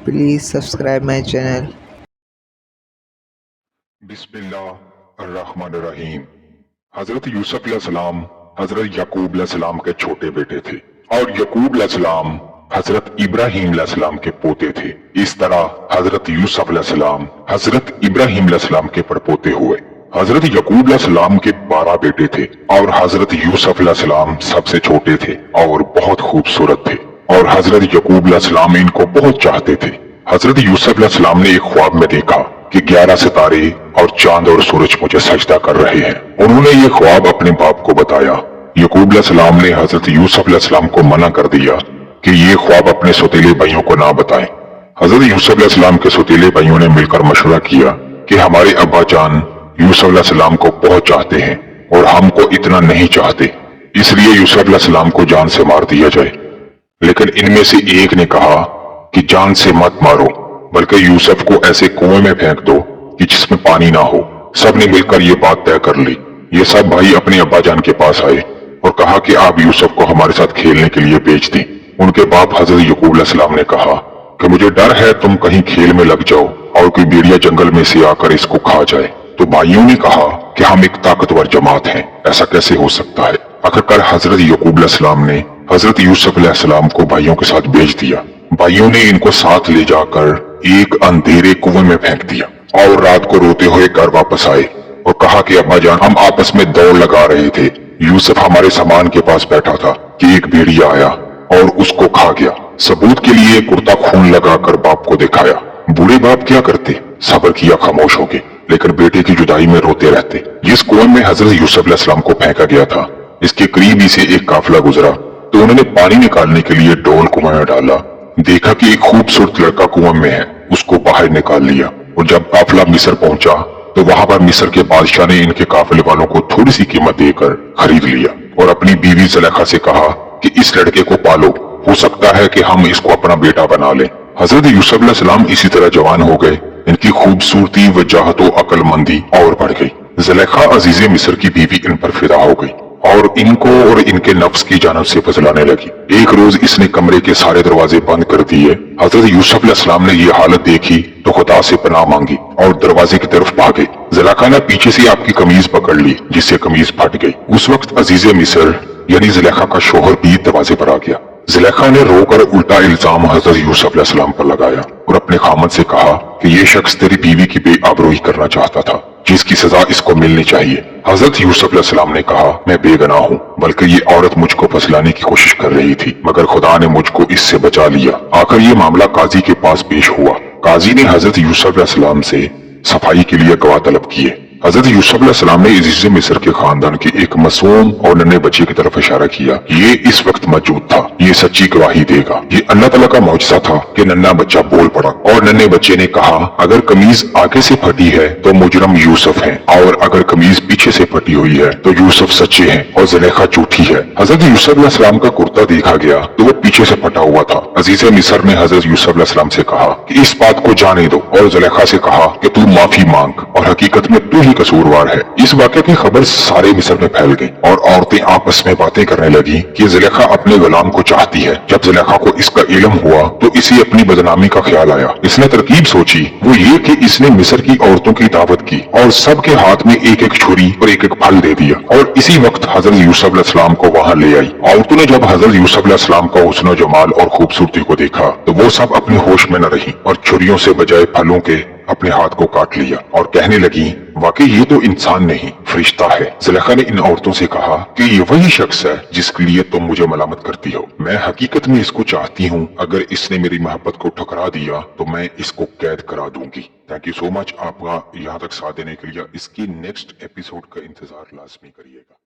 Please subscribe my channel. बिस्मिल्लाहिर्रहमानिर्रहीम। हजरत यूसुफ अलैहिस्सलाम हजरत याकूब अलैहिस्सलाम के छोटे बेटे थे और याकूब अलैहिस्सलाम हजरत इब्राहिम अलैहिस्सलाम के पोते थे। इस तरह हजरत यूसुफ अलैहिस्सलाम हजरत इब्राहिम अलैहिस्सलाम के परपोते हुए। हजरत याकूब अलैहिस्सलाम के 12 बेटे थे और हजरत यूसुफ अलैहिस्सलाम सबसे छोटे थे और बहुत खूबसूरत थे और हजरत याकूब अलैहिस्सलाम इनको बहुत चाहते थे। हजरत यूसुफ अलैहिस्सलाम ने एक ख्वाब में देखा कि 11 सितारे और चांद और सूरज मुझे सजदा कर रहे हैं। उन्होंने ये ख्वाब अपने बाप को बताया। याकूब अलैहिस्सलाम ने हजरत यूसुफ अलैहिस्सलाम को मना कर दिया कि ये ख्वाब अपने सौतेले भाइयों को ना बताएं। हजरत यूसुफ अलैहिस्सलाम के सौतेले भाइयों ने मिलकर मशवरा किया कि हमारे अब्बा जान यूसुफ अलैहिस्सलाम को बहुत चाहते हैं और हमको इतना नहीं चाहते, इसलिए यूसुफ अलैहिस्सलाम को जान से मार दिया जाए। लेकिन इनमें से एक ने कहा कि जान से मत मारो, बल्कि यूसुफ को ऐसे कुएं में फेंक दो कि जिसमें पानी ना हो। सब ने मिलकर ये बात तय कर ली। ये सब भाई अपने अब्बा जान के पास आए और कहा कि आप यूसुफ को हमारे साथ खेलने के लिए भेज दें। उनके बाप हजरत याकूब अलैहिस्सलाम ने कहा कि मुझे डर है तुम कहीं खेल में लग जाओ और कोई भेड़िया जंगल में से आकर इसको खा जाए। तो भाइयों ने कहा कि हम एक ताकतवर जमात हैं, ऐसा कैसे हो सकता है। आखिरकार हजरत याकूब अलैहिस्सलाम ने हजरत यूसुफ अलैहिस्सलाम को भाइयों के साथ भेज दिया। भाइयों ने इनको साथ ले जाकर एक अंधेरे कुएं में फेंक दिया और रात को रोते हुए घर वापस आए और कहा कि अब्बा जान हम आपस में दौड़ लगा रहे थे। यूसुफ हमारे सामान के पास बैठा था कि एक भेड़िया आया और उसको खा गया। सबूत के लिए कुर्ता खून लगाकर बाप को दिखाया। बूढ़े बाप क्या करते, सब्र किया खामोश होके, लेकिन बेटे की जुदाई में रोते रहते। जिस कुएं में हजरत यूसुफ अलैहिस्सलाम को फेंका गया था, इसके करीब ही से एक काफिला गुजरा तो उन्होंने पानी निकालने के लिए डोल कुएं में डाला। देखा कि एक खूबसूरत लड़का कुएं में है, उसको बाहर निकाल लिया और जब काफिला मिस्र पहुंचा तो वहां पर मिस्र के बादशाह ने इनके काफिले वालों को थोड़ी सी कीमत देकर खरीद लिया और अपनी बीवी ज़ुलेखा से कहा कि इस लड़के को पालो, हो सकता है कि हम इसको अपना बेटा बना लें। हजरत यूसुफ अलैहिस्सलाम इसी तरह जवान हो गए। इनकी खूबसूरती वजाहत व अक्लमंदी और बढ़ गई। ज़ुलेखा अजीज़े मिस्र की बीवी इन पर फिदा हो गई और इनको और इनके नफ्स की जानब से फजलाने लगी। एक रोज इसने कमरे के सारे दरवाजे बंद कर दिए। हजरत यूसुफ अलैहिस्सलाम ने ये हालत देखी तो खुदा से पनाह मांगी और दरवाजे की तरफ भागे। ज़ुलेखा ने पीछे से आपकी कमीज पकड़ ली, जिससे कमीज फट गई। उस वक्त अजीज़े मिस्र यानी ज़ुलेखा का शोहर भी दरवाजे पर आ गया। ज़ुलेखा ने रोकर उल्टा इल्जाम हजरत यूसुफ अलैहिस्सलाम पर लगाया और अपने खामद से कहा कि ये शख्स तेरी बीवी की बेआबरूई करना चाहता था, जिसकी सजा इसको मिलनी चाहिए। हजरत यूसुफ अलैहिस्सलाम ने कहा मैं बेगुनाह हूँ, बल्कि ये औरत मुझको फंसलाने की कोशिश कर रही थी, मगर खुदा ने मुझको इससे बचा लिया। आखिर ये मामला काजी के पास पेश हुआ। काजी ने हजरत यूसुफ अलैहिस्सलाम से सफाई के लिए गवाह तलब किए। हजरत यूसुफ अलैहिस्सलाम ने इज़्ज़े मिस्र के खानदान के एक मासूम और नन्हे बच्चे की तरफ इशारा किया। ये इस वक्त मौजूद था, ये सच्ची गवाही देगा। ये अल्लाह तआला का मौजज़ा था कि नन्हा बच्चा बोल पड़ा और नन्हे बच्चे ने कहा अगर कमीज आगे से फटी है तो मुजरम यूसुफ है और अगर कमीज पीछे से फटी हुई है तो यूसुफ सच्चे हैं और ज़ुलेखा झूठी है। हजरत यूसुफ अलैहिस्सलाम का कुर्ता देखा गया तो वो पीछे से फटा हुआ था। अजीज़े मिस्र ने हजरत यूसुफ अलैहिस्सलाम से कहा कि इस बात को जाने दो और ज़ुलेखा से कहा कि तू माफी मांग और हकीकत में तू ही कसूरवार है। इस वाक़े की खबर सारे मिस्र में फैल गई और औरतें आपस में बातें करने लगी कि ज़ुलेखा अपने गुलाम को चाहती है। जब ज़ुलेखा को इसका इल्म हुआ तो इसे अपनी बदनामी का ख्याल आया। इसने तरकीब सोची, वो ये कि इसने मिस्र की औरतों की दावत की और सबके हाथ में एक एक छुरी और एक एक फल दे दिया और इसी वक्त हजरत यूसुफ अलैहिस्सलाम को वहाँ ले आई। औरतों ने जब हजरत यूसुफ अलैहिस्सलाम का हुस्न जमाल और खूबसूरती को देखा तो वो सब अपने होश में न रही और छुरियों से बजाय फलों के अपने हाथ को काट लिया और कहने लगी वाकई ये तो इंसान नहीं फरिश्ता है। ज़ुलेखा ने इन औरतों से कहा कि ये वही शख्स है जिसके लिए तुम मुझे मलामत करती हो। मैं हकीकत में इसको चाहती हूँ। अगर इसने मेरी मोहब्बत को ठुकरा दिया तो मैं इसको कैद करा दूंगी। थैंक यू सो मच आपका यहाँ तक साथ देने के लिए। इसकी नेक्स्ट एपिसोड का इंतजार लाजमी करिएगा।